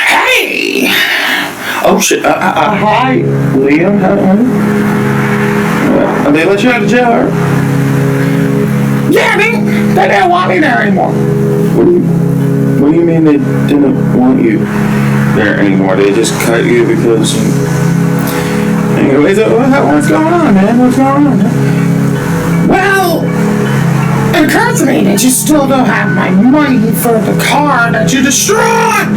Hey! Oh shit! Hi, Liam. They let you out of jail, right? Yeah, they didn't want me there anymore. What do you mean they didn't want you there anymore? They just cut you because. Anyways, what's going on, man? What's going on? Well, it occurs to me that you still don't have my money for the car that you destroyed.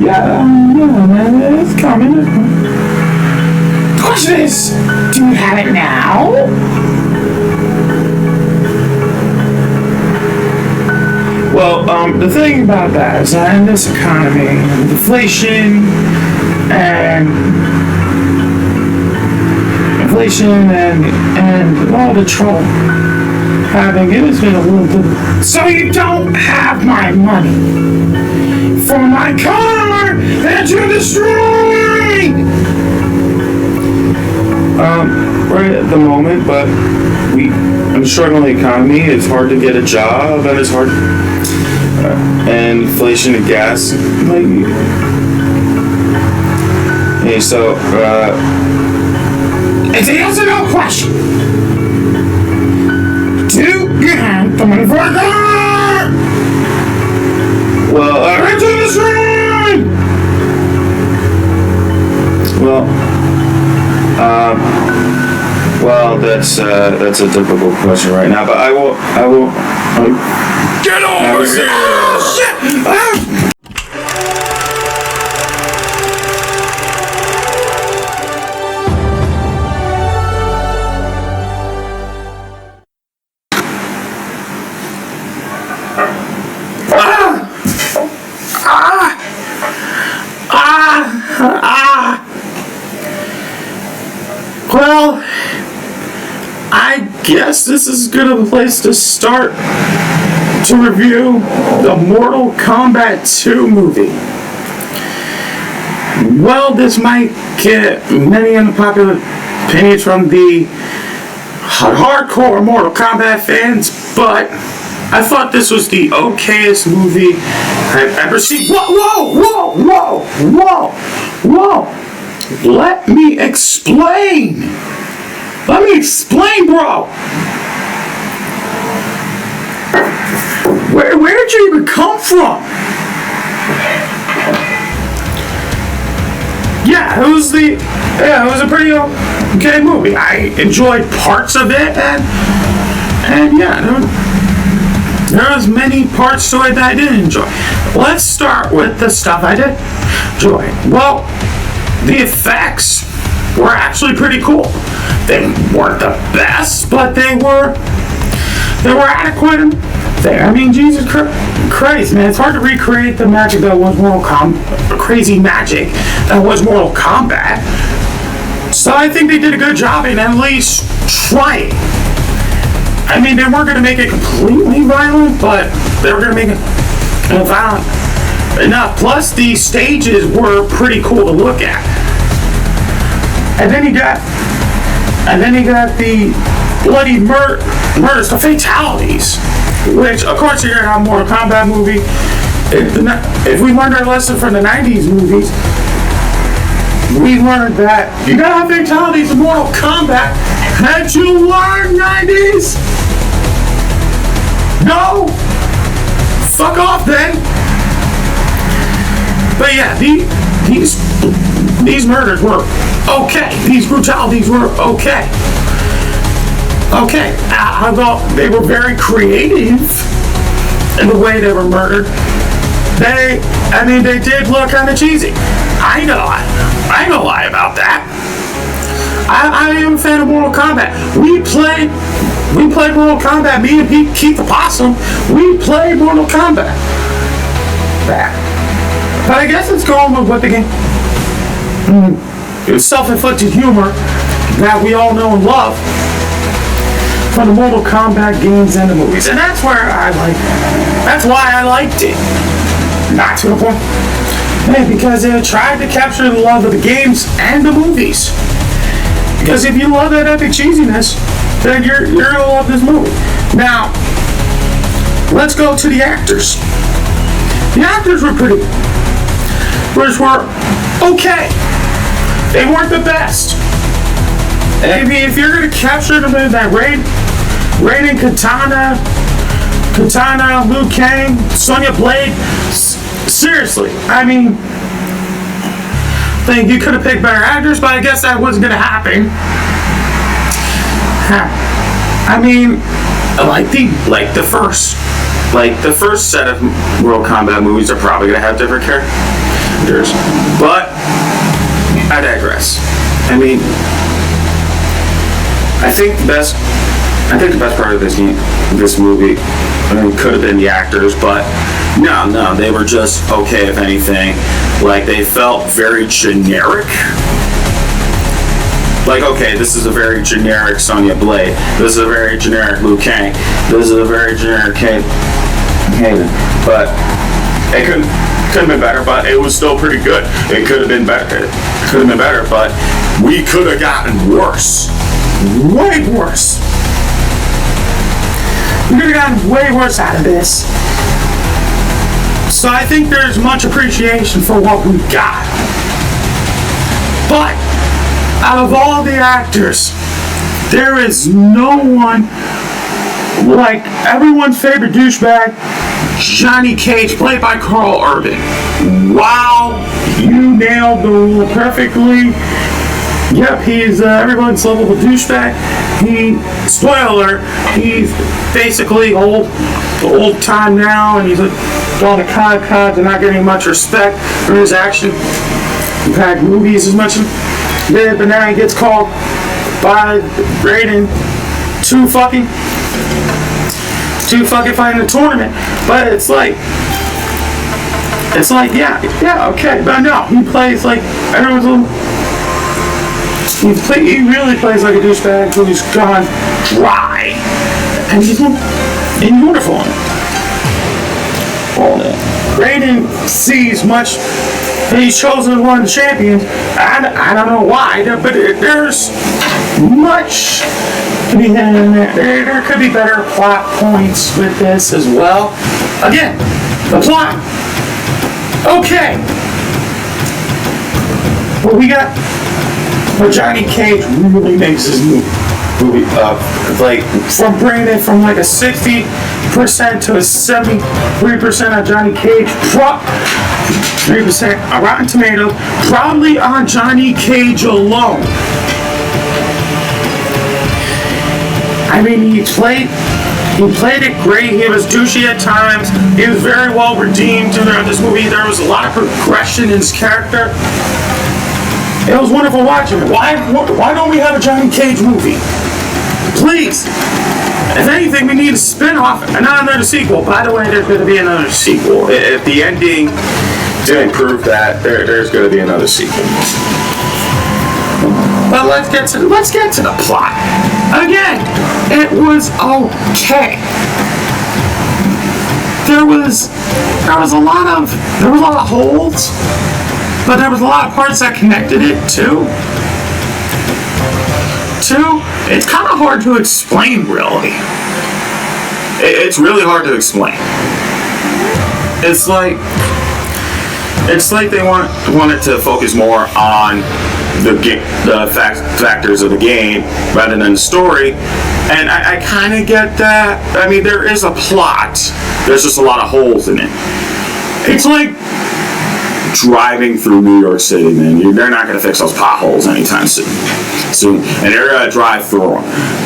Yeah, man, it's coming. The question is, do you have it now? Well, the thing about that is that in this economy, inflation and all the trouble having it has been a little bit. So you don't have my money for my car that you destroyed. Right at the moment, but in a struggling economy, it's hard to get a job, and it's hard. And inflation of gas, hey, so, it's a yes or no question. Do you have the money for a car? Well, I ran to the street! Well, that's a difficult question right now, but I will. Get over here! Oh, shit! Well, I guess this is as good of a place to start to review the Mortal Kombat II movie. Well, this might get many unpopular opinions from the hardcore Mortal Kombat fans, but I thought this was the okayest movie I've ever seen. Whoa! Let me explain, bro. Where'd you even come from? Yeah, it was a pretty okay movie. I enjoyed parts of it, and yeah, there was many parts to it that I didn't enjoy. Let's start with the stuff I did enjoy. Well, the effects were actually pretty cool. They weren't the best, but they were adequate. I mean, Jesus Christ, man, it's hard to recreate the magic that was crazy magic that was Mortal Kombat. So I think they did a good job in at least trying. I mean, they weren't going to make it completely violent, but they were going to make it violent enough. Plus, the stages were pretty cool to look at. And then you got the bloody murders, the fatalities, which, of course, you're going to have a Mortal Kombat movie. If we learned our lesson from the 90s movies, we learned that you got to have fatalities in Mortal Kombat. Had you learned, 90s? No? Fuck off, then. But yeah, these murders were okay. These brutalities were okay. Okay, I thought they were very creative in the way they were murdered. They did look kind of cheesy. I ain't gonna lie about that. I am a fan of Mortal Kombat. We played Mortal Kombat. Me and Keith the Possum. We played Mortal Kombat. But I guess it's going with what the game. It's self-inflicted humor that we all know and love from the Mortal Kombat games and the movies, and that's why I liked it. Not to the point. Because it tried to capture the love of the games and the movies. Because if you love that epic cheesiness, then you're gonna love this movie. Now, let's go to the actors. The actors were pretty, which were okay. They weren't the best. I mean, if you're gonna capture them in that Raiden, Katana, Liu Kang, Sonya Blade, seriously, I mean, I think you could have picked better actors, but I guess that wasn't gonna happen. I mean, the first set of Mortal Kombat movies are probably gonna have different characters, but I digress. I mean, I think the best part of this movie, could have been the actors, but no, they were just okay, if anything. Like, they felt very generic. Like, okay, this is a very generic Sonya Blade. This is a very generic Liu Kang. This is a very generic Hayden. But it couldn't have been better, but it was still pretty good. It could have been better. But we could have gotten worse. Way worse. We could have gotten way worse out of this. So I think there's much appreciation for what we got. But out of all the actors, there is no one like everyone's favorite douchebag, Johnny Cage, played by Carl Urban. Wow, you nailed the role perfectly. Yep, he's everyone's lovable douchebag. Spoiler, he's basically old time now, and he's going to con and not getting much respect for his action-packed movies as much as he did, but now he gets called by Raiden to fucking fight in a tournament. But it's like, yeah, okay, but no, he plays like everyone's little. He really plays like a douchebag who's gone dry, and he's in uniform. Raiden sees much. He's chosen one of the champions. I don't know why, but there's much to be hidden in there. There could be better plot points with this as well. Again, the plot. Okay. What we got? Well, Johnny Cage really makes his movie up. Like, from bringing it from like a 60% to a 73% on Johnny Cage, 3% on Rotten Tomatoes, probably on Johnny Cage alone. I mean, he played it great. He was douchey at times. He was very well redeemed throughout this movie. There was a lot of progression in his character. It was wonderful watching it. Why don't we have a Johnny Cage movie? Please. If anything, we need a spin-off and not another sequel. By the way, there's going to be another sequel. If the ending didn't prove that, there's going to be another sequel. But let's get to the plot. Again, it was okay. There was a lot of holes. But there was a lot of parts that connected it too. It's kind of hard to explain, really. It's really hard to explain. It's like they wanted to focus more on the factors of the game rather than the story, and I kind of get that. I mean, there is a plot. There's just a lot of holes in it. It's like driving through New York City, man. They're not going to fix those potholes anytime soon. And they're going to drive through them.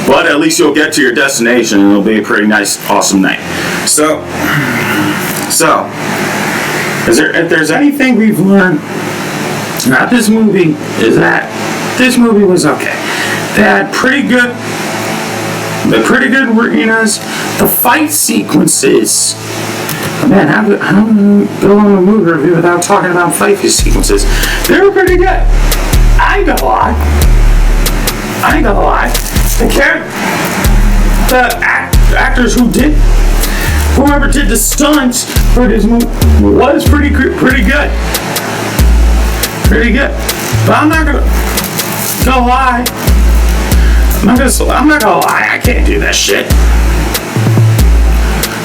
But at least you'll get to your destination, and it'll be a pretty nice, awesome night. So, if there's anything we've learned about this movie, is that this movie was okay. They had pretty good arenas. The fight sequences. Man, I don't go on a movie review without talking about fight sequences. They were pretty good. I ain't gonna lie. The actors whoever did the stunts for this movie was pretty good. But I'm not gonna lie. I'm not gonna lie, I can't do that shit.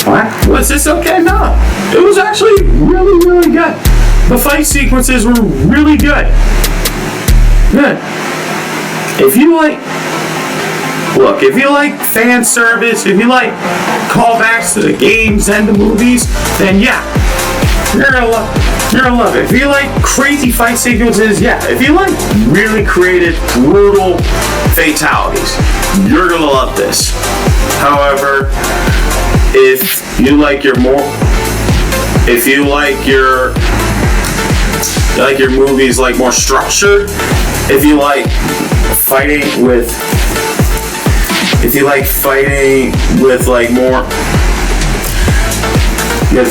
What? Was this okay? No. It was actually really, really good. The fight sequences were really good. Good. If you like fan service, if you like callbacks to the games and the movies, then yeah, you're gonna love it. If you like crazy fight sequences, yeah. If you like really creative, brutal fatalities, you're gonna love this. However, if you like your movies like more structured, if you like fighting with like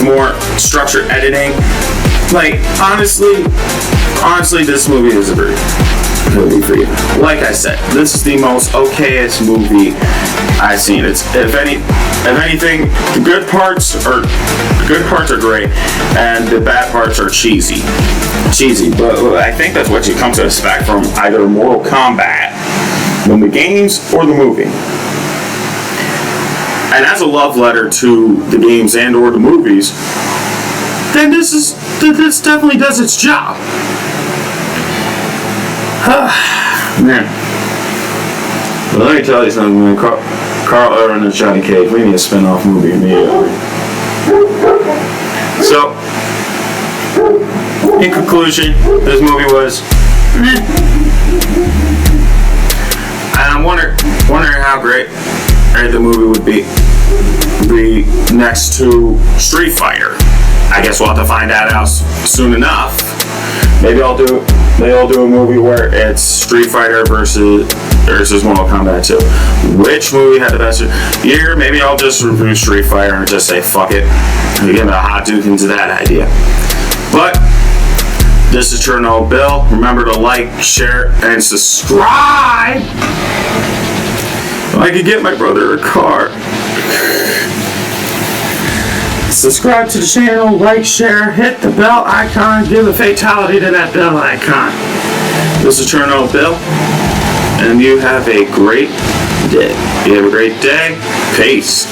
more structured editing, like honestly, this movie is a great movie for you. Like I said, this is the most okayest movie I've seen. It's if anything, the good parts are great, and the bad parts are cheesy. But I think that's what you come to expect from either Mortal Kombat, from the games, or the movie. And as a love letter to the games and or the movies, then this definitely does its job. Man. But let me tell you something, man. Carl Urban and Johnny Cage, we need a spin-off movie immediately. So, in conclusion, this movie was and I'm wondering how great the movie would be next to Street Fighter. I guess we'll have to find that out soon enough. Maybe they'll do a movie where it's Street Fighter versus Mortal Kombat 2. Which movie had the best year? Maybe I'll just review Street Fighter and just say fuck it. We give it a hot duke into that idea. But this is Chernobyl. Remember to like, share, and subscribe. I could get my brother a car. Subscribe to the channel, like, share, hit the bell icon, give a fatality to that bell icon. This is Chernobyl, and you have a great day. You have a great day. Peace.